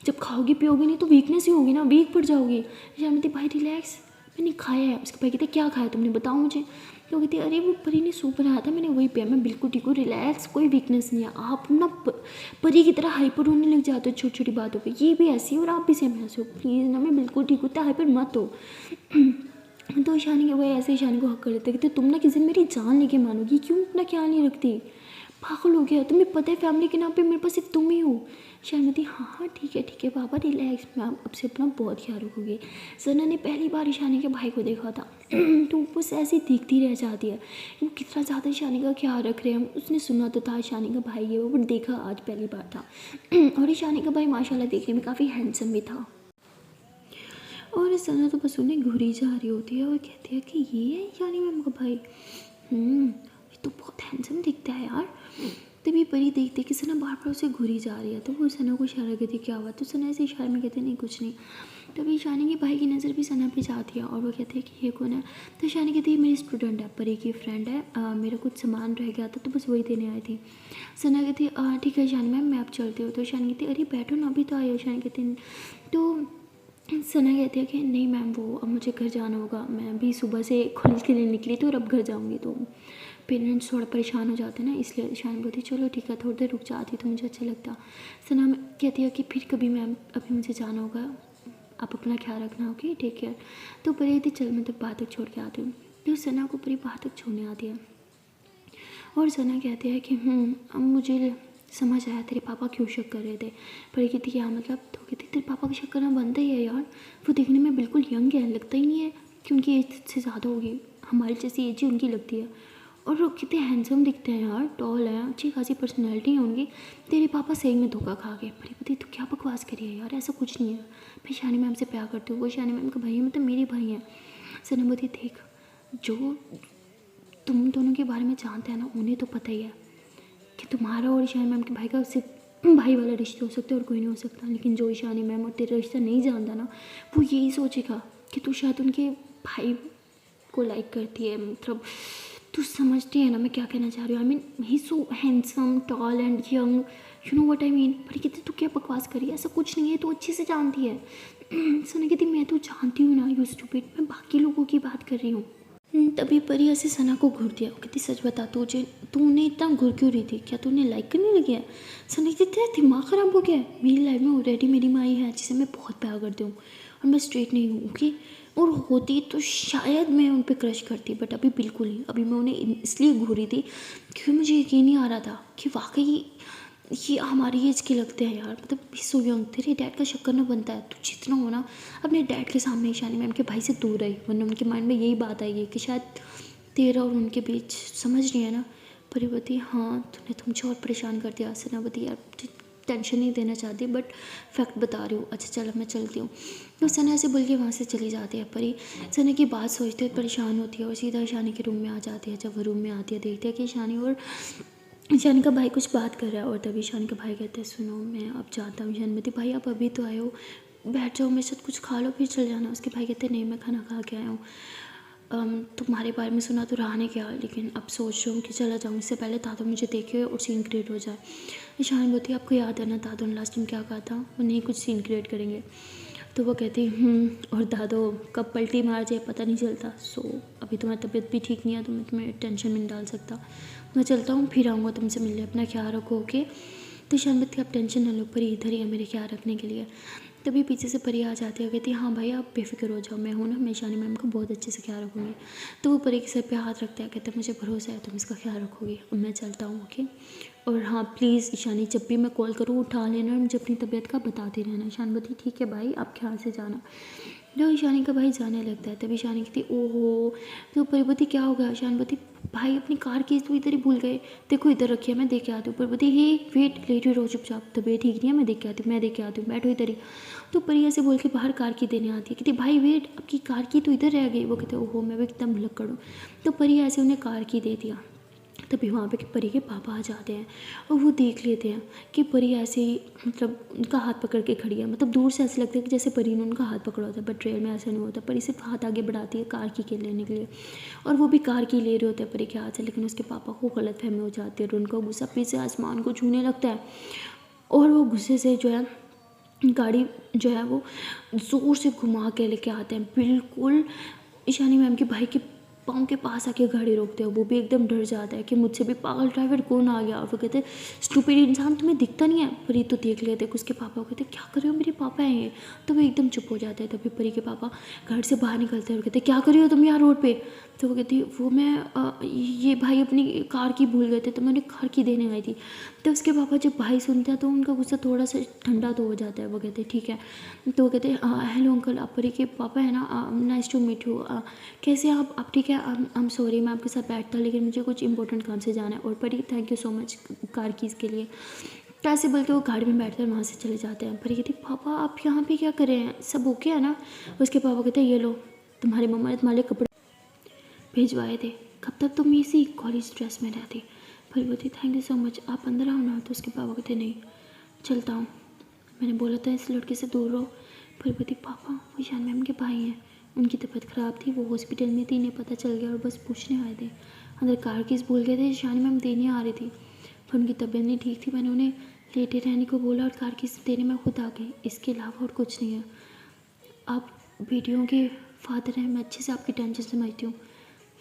जब खाओगी पियोगी नहीं तो वीकनेस ही होगी ना, वीक पड़ जाओगी। शनपति भाई रिलैक्स, मैंने खाया है। उसके भाई कहते क्या खाया तुमने बताओ मुझे। तो कहती अरे वो परी ने सूप बनाया था मैंने वही पिया, मैं बिल्कुल ठीक हूँ, रिलैक्स, कोई वीकनेस नहीं है। आप ना परी की तरह हाइपर होने लग जाते हो छोटी छोटी बातों पे, ये भी ऐसी और आप भी सेम ऐसे हो, प्लीज़ ना मैं बिल्कुल ठीक हूँ, तो हाइपर मत हो। तो ईशानी के भाई ऐसे ईशानी को हक कर देते कि तुम ना किसी दिन मेरी जान लेके मानोगी, क्यों अपना ख्याल नहीं रखती, पागल हो गया, तुम्हें पता है फैमिली के नाम पे मेरे पास सिर्फ तुम ही हो। शर्मती हाँ हाँ ठीक है पापा रिलैक्स, मैं अब से अपना बहुत ख्याल रखूँगी। सना ने पहली बार ईशानी के भाई को देखा था तो बस ऐसे दिखती रह जाती है वो कितना ज़्यादा ईशानी का ख्याल रख रहे हैं। उसने सुना तो था ईशानी का भाई है वो, बट देखा आज पहली बार था। और ईशानी का भाई माशाल्लाह देखने में काफ़ी हैंडसम भी था। और सना तो बस उन्हें घूरी जा रही होती है और कहती है कि ये है ईशानी मैम का भाई, ये तो बहुत हैंडसम दिखता है यार। तभी परी देखती है कि सना बार बार उसे घूरी जा रही है, तो वो सना को इशारा करती क्या हुआ? तो सना ऐसे इशारे में कहते नहीं कुछ नहीं। तभी ईशानी के भाई की नज़र भी सना पे जाती है और वो कहते हैं कि ये कौन है? तो ईशानी कहती है मेरी स्टूडेंट है, परी की फ्रेंड है, मेरा कुछ सामान रह गया था तो बस वही देने आई थी। सना कहती है ठीक है ईशानी मैम मैं अब चलती हूँ। तो ईशानी कहती है अरे बैठो ना, अभी तो आई हो। ईशानी कहती तो सना कहती है कि नहीं मैम वो अब मुझे घर जाना होगा, मैं अभी सुबह से कॉलेज के लिए निकली थी और अब घर जाऊँगी, तो पेरेंट्स थोड़ा परेशान हो जाते हैं ना, इसलिए ईशानी बोलती चलो ठीक है थोड़ी देर रुक जाती तो मुझे अच्छा लगता। सना कहती है कि फिर कभी मैम अभी मुझे जाना होगा, आप अपना ख्याल रखना, ओके टेक केयर। तो परी कहती चल मैं तो बाहर तक छोड़ के आती हूँ। तो सना को परी बाहर तक छोड़ने आती है और सना कहती है कि अब मुझे समझ आया तेरे पापा क्यों शक कर रहे थे। परी कहती क्या मतलब? तो कहती तेरे पापा का शक करना बनता ही है यार, वो देखने में बिल्कुल यंग है, लगता ही नहीं है कि उनकी एज से ज़्यादा होगी, हमारी जैसी एज ही उनकी लगती है। और वो कितने हैंडसम दिखते हैं यार, टॉल हैं, अच्छी खासी पर्सनैलिटी है उनकी। तेरे पापा सही में धोखा खा गए। परी कहती तो क्या बकवास करी है यार, ऐसा कुछ नहीं है, मैं ईशानी मैम से प्यार करती हूँ, वो ईशानी मैम का भाई है, मतलब मेरे भाई हैं। सना बोलती देख जो तुम दोनों के बारे में जानते हैं ना उन्हें तो पता ही है कि तुम्हारा और ईशानी मैम के भाई का सिर्फ भाई वाला रिश्ता हो सकता है और कोई नहीं हो सकता। लेकिन जो ईशानी मैम और तेरा रिश्ता नहीं जानता ना वो यही सोचेगा कि तू शायद उनके भाई को लाइक करती है, मतलब तू समझती है ना मैं क्या कहना चाह रही हूँ। I mean he so handsome tall and young, you know what I mean. पर कहती तू क्या बकवास करी, ऐसा कुछ नहीं है, तू अच्छे से जानती है। सना कहती मैं तो जानती हूँ ना यू स्टूपिड, मैं बाकी लोगों की बात कर रही हूँ। तभी परी ऐसे सना को घूर दिया। वो कहती सच बता तूने इतना घूर क्यों रही थी, क्या तूने लाइक करने लगी है? सना कहती तेरा दिमाग ख़राब हो गया है, मेरी लाइफ में ऑलरेडी मेरी माई है जिसे मैं बहुत प्यार करती हूँ और मैं स्ट्रेट नहीं हूँ, ओके? और होती तो शायद मैं उन पर क्रश करती, बट अभी बिल्कुल नहीं। अभी मैं उन्हें इसलिए घूरी थी क्योंकि मुझे यकीन नहीं आ रहा था कि वाकई ये हमारी एज के लगते हैं यार, मतलब सो यंग। तेरे डैड का शक करना बनता है। तू जितना हो ना अपने डैड के सामने ईशानी मैम के भाई से दूर रही, वरना उनके माइंड में यही बात आएगी कि शायद तेरा और उनके बीच समझ नहीं है ना। परिवती हाँ, तूने तो मुझे और परेशान कर दिया। सनावती यार टेंशन नहीं देना चाहती, बट फैक्ट बता रही हूँ। अच्छा चलो मैं चलती हूँ। तो सना से बोल के वहाँ से चली जाती है परी। सना की बात सोचते हुए परेशान होती है और सीधा ईशानी के रूम में आ जाती है। जब वो रूम में आती है देखती है कि ईशानी का भाई कुछ बात कर रहा है, और तभी ईशानी का भाई कहते हैं सुनो मैं अब जाता हूँ। ईशानमती भाई आप अभी तो आए हो, बैठ जाओ, मेरे साथ कुछ खा लो फिर चल जाना। उसके भाई कहते हैं नहीं मैं खाना खा के आया हूँ। तुम्हारे बारे में सुना तो रहा नहीं क्या, लेकिन अब सोच रहा हूँ कि चला जाऊँ, इससे पहले दादू मुझे देखे और सीन क्रिएट हो जाए। ईशान बोलती आपको याद है ना दादू ने लास्ट टाइम क्या कहा था, वो नहीं कुछ सीन क्रिएट करेंगे। तो वो कहती और दादू कब पलटी मार जाए पता नहीं चलता। सो अभी तुम्हारी तबीयत भी ठीक नहीं है तो मैं तुम्हें टेंशन में नहीं डाल सकता। मैं चलता हूँ, फिर आऊँगा तुमसे मिलने, अपना ख्याल रखो ओके। तो ईशानमती आप टेंशन न लो, परी इधर ही है मेरे ख्याल रखने के लिए। तभी पीछे से परी आ जाती है, कहती है हाँ भाई आप बेफिक्र हो जाओ, मैं हूँ ना, मैं ईशानी मैम का बहुत अच्छे से ख्याल रखूँगी। तो वो परी के सर पे हाथ रखता है, कहते हैं मुझे भरोसा है तुम इसका ख्याल रखोगी। अब मैं चलता हूँ ओके। और हाँ प्लीज़ ईशानी जब भी मैं कॉल करूँ उठा लेना और मुझे अपनी तबीयत का बताते रहना। ईशानमती ठीक है भाई, आप ख्याल से जाना। जब ईशानी का भाई जाने लगता है तभी ईशानी कहती ओहो। तो परिपति क्या होगा। ईशानपति भाई अपनी कार की तो इधर ही भूल गए, देखो इधर रखी है मैं देख के आती हूँ। परिपति हे वेट लेटे रहो चुपचाप, तबीयत ठीक नहीं है, मैं देख के आती हूँ, मैं देख के आती हूँ, बैठो इधर ही। तो परी ऐसे बोल के बाहर कार की देने आती है, कहती भाई वेट आपकी कार की तो इधर रह गई। वो कहते ओहो मैं भी एकदम भुलक्कड़ हूँ। तो परी ऐसे उन्हें कार की दे दिया। तभी वहाँ पे परी के पापा आ जाते हैं और वो देख लेते हैं कि परी ऐसे ही मतलब उनका हाथ पकड़ के खड़ी है। मतलब दूर से ऐसे लगता है कि जैसे परी ने उनका हाथ पकड़ा होता है, बट रियल में ऐसा नहीं होता। परी सिर्फ हाथ आगे बढ़ाती है कार की लेने के लिए, और वो भी कार की ले रहे होते हैं परी के हाथ से। लेकिन उसके पापा को गलतफहमी हो जाती है और उनको गुस्सा फिर से आसमान को छूने लगता है। और वो गुस्से से जो है गाड़ी जो है वो ज़ोर से घुमा के लेके आते हैं, बिल्कुल ईशानी मैम के भाई के पाँव के पास आके गाड़ी रोकते हैं। वो भी एकदम डर जाता है कि मुझसे भी पागल ड्राइवर कौन आ गया। और वो कहते स्टूपिड इंसान तुम्हें दिखता नहीं है। परी तो देख लेते उसके पापा को, कहते क्या कर रहे हो मेरे पापा हैं ये। तो वो एकदम चुप हो जाते हैं। तभी परी के पापा घर से बाहर निकलते हैं और कहते क्या कर रहे हो तुम यहाँ रोड पे। तो वो कहती वो मैं ये भाई अपनी कार की भूल गए थे तो मैं उन्हें कार की देने आई थी। तो उसके पापा जब भाई सुनते हैं तो उनका गुस्सा थोड़ा सा ठंडा तो हो जाता है। वो कहते ठीक है। तो वो कहते हेलो अंकल, आप परी के पापा है ना, नाइस टू मीट यू, कैसे आप ठीक है। आई एम सॉरी मैं आपके साथ बैठता, लेकिन मुझे कुछ इंपॉर्टेंट काम से जाना है। और परी thank you so much car keys के लिए। तो ऐसे बोल के वो गाड़ी में बैठकर वहाँ से चले जाते हैं। परी कहती पापा आप यहाँ पे क्या कर रहे हैं, सब ओके है ना। उसके पापा कहते हैं ये लो तुम्हारी मम्मा ने तुम्हारे कपड़े भिजवाए थे, कब तक तुम इसी कॉलेज ड्रेस में रहती। फिर बोलती थैंक यू सो मच, आप अंदर आओ ना। तो उसके पापा कहते नहीं चलता हूँ, मैंने बोला था इस लड़के से दूर रहो। फिर बोलती पापा वो ईशान मैम के भाई हैं, उनकी तबीयत ख़राब थी, वो हॉस्पिटल में थी, इन्हें पता चल गया और बस पूछने आए थे। अंदर कार कीस भूल गए थे, ईशान मैम देने आ रही थी पर उनकी तबीयत नहीं ठीक थी। मैंने उन्हें लेटे रहने को बोला और कार कीस देने में खुद आ गई, इसके अलावा और कुछ नहीं है। आप बेटियों के फादर हैं, मैं अच्छे से आपकी टेंशन समझती हूँ,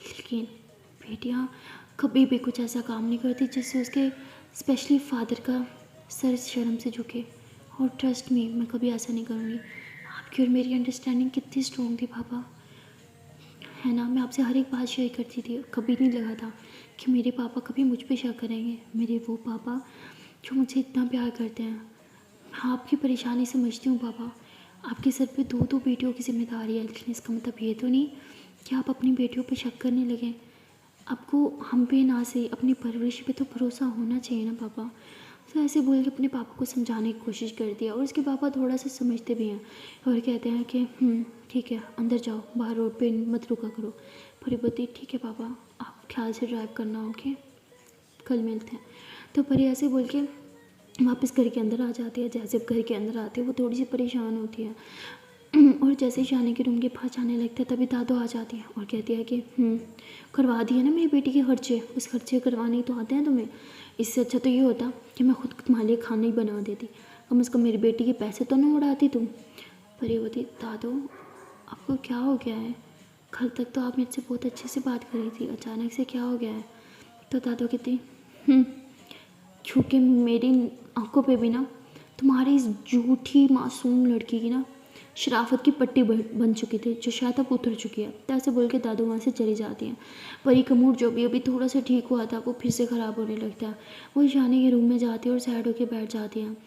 लेकिन बेटियाँ कभी भी कुछ ऐसा काम नहीं करती जिससे उसके स्पेशली फादर का सर शर्म से झुके। और ट्रस्ट मी मैं कभी ऐसा नहीं करूँगी। आपकी और मेरी अंडरस्टैंडिंग कितनी स्ट्रॉन्ग थी पापा, है ना। मैं आपसे हर एक बात शेयर करती थी, कभी नहीं लगा था कि मेरे पापा कभी मुझ पे शक करेंगे। मेरे वो पापा जो मुझे इतना प्यार करते हैं। मैं आपकी परेशानी समझती हूँ पापा, आपके सर पे दो दो बेटियों की जिम्मेदारी है, लेकिन इसका मतलब ये तो नहीं कि आप अपनी बेटियों पे शक करने लगें। आपको हम पे ना से अपनी परवरिश पे तो भरोसा होना चाहिए ना पापा। तो ऐसे बोल के अपने पापा को समझाने की कोशिश करती है और उसके पापा थोड़ा सा समझते भी हैं और कहते हैं कि ठीक है अंदर जाओ, बाहर रोड पे मत रुका करो। परी बोलती ठीक है पापा, आप ख्याल से ड्राइव करना ओके, कल मिलते हैं। तो परी ऐसे बोल के वापस घर के अंदर आ जाती है। जैसे घर के अंदर आती है वो थोड़ी सी परेशान होती है और जैसे ही शानी के रूम के पास जाने लगता है तभी दादू आ जाती है और कहती है कि करवा दिए ना मेरी बेटी के खर्चे, उस खर्चे करवाने ही तो आते हैं तुम्हें। इससे अच्छा तो ये होता कि मैं खुद तुम्हारे लिए खाना ही बना देती, कम से कम मेरी बेटी के पैसे तो ना उड़ाती तुम। पर ये होती दादू आपको क्या हो गया है, कल तक तो आप मुझसे बहुत अच्छे से बात कर रही थी, अचानक से क्या हो गया है। तो दादू कहती क्योंकि मेरी आंखों पे भी ना तुम्हारी इस झूठी मासूम लड़की की ना शराफत की पट्टी बन चुकी थी, जो शायद अब उतर चुकी है। ऐसे बोल के दादू वहाँ से चली जाती हैं। परी का मूड जो भी अभी थोड़ा सा ठीक हुआ था वो फिर से ख़राब होने लगता है। वो ईशानी के रूम में जाती है और सैड होकर बैठ जाती हैं।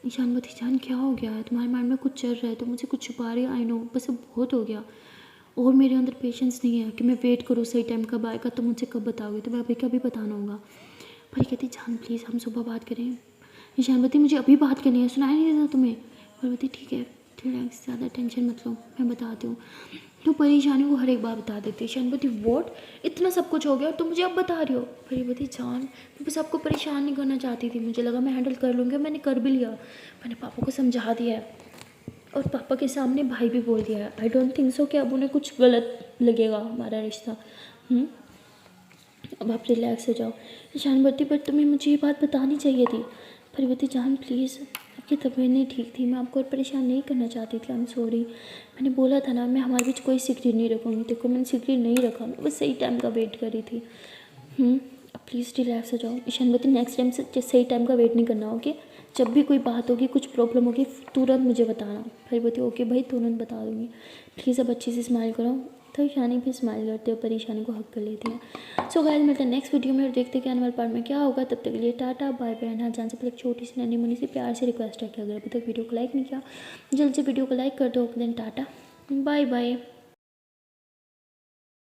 ईशानवती जान क्या हो गया है, तुम्हारे माइंड में कुछ चल रहा है, तो मुझे कुछ छुपा रही है। आई नो, बस अब बहुत हो गया और मेरे अंदर पेशेंस नहीं है कि मैं वेट करूँ सही टाइम कब आएगा, तो मुझे कब बताओगे, तो मैं अभी कभी बताना होगा। परी कहती जान प्लीज़ हम सुबह बात करें। ईशानवती मुझे अभी बात करनी है, सुनाई नहीं देता तुम्हें। पार्वती ठीक है रिलैक्स, ज़्यादा टेंशन मत लो, मैं बताती हूँ। तो परेशानी को हर एक बार बता देती है। ईशानवती वॉट, इतना सब कुछ हो गया और तुम मुझे अब बता रही हो। पार्वती जान मैं बस आपको परेशान नहीं करना चाहती थी, मुझे लगा मैं हैंडल कर लूँगी, मैंने कर भी लिया। मैंने पापा को समझा दिया है और पापा के सामने भाई भी बोल दिया है। आई डोंट थिंक सो कि अब उन्हें कुछ गलत लगेगा हमारा रिश्ता। अब आप रिलैक्स हो जाओ। ईशानवती पर तुम्हें मुझे ये बात बतानी चाहिए थी। पार्वती जान प्लीज़, आपकी तबीयत नहीं ठीक थी, मैं आपको और परेशान नहीं करना चाहती थी। आई एम सॉरी, मैंने बोला था ना मैं हमारे बीच कोई सीक्रेट नहीं रखूँगी। देखो मैंने सीक्रेट नहीं रखा, मैं बस सही टाइम का वेट कर रही थी। अब प्लीज़ रिलैक्स हो जाओ। ईशानवती नेक्स्ट टाइम से सही टाइम का वेट नहीं करना, ओके। जब भी कोई बात होगी, कुछ प्रॉब्लम होगी, तुरंत मुझे बताना। पार्वती ओके भाई, तुरंत बता दूँगी। प्लीज़ अब अच्छी से स्माइल करो। तो ईशानी भी स्माइल करते हो, परेशानी को हक कर लेती हैं। सो गाइस मिलते हैं नेक्स्ट वीडियो में और देखते हैं कि आने वाले पार्ट में क्या होगा। तब तक के लिए टाटा बाय बाय। हाँ जान से पहले एक छोटी सी नन्ही मुन्नी सी प्यार से रिक्वेस्ट है कि अगर अभी तक वीडियो को लाइक नहीं किया, जल्द से वीडियो को लाइक कर दो। Then tata bye bye.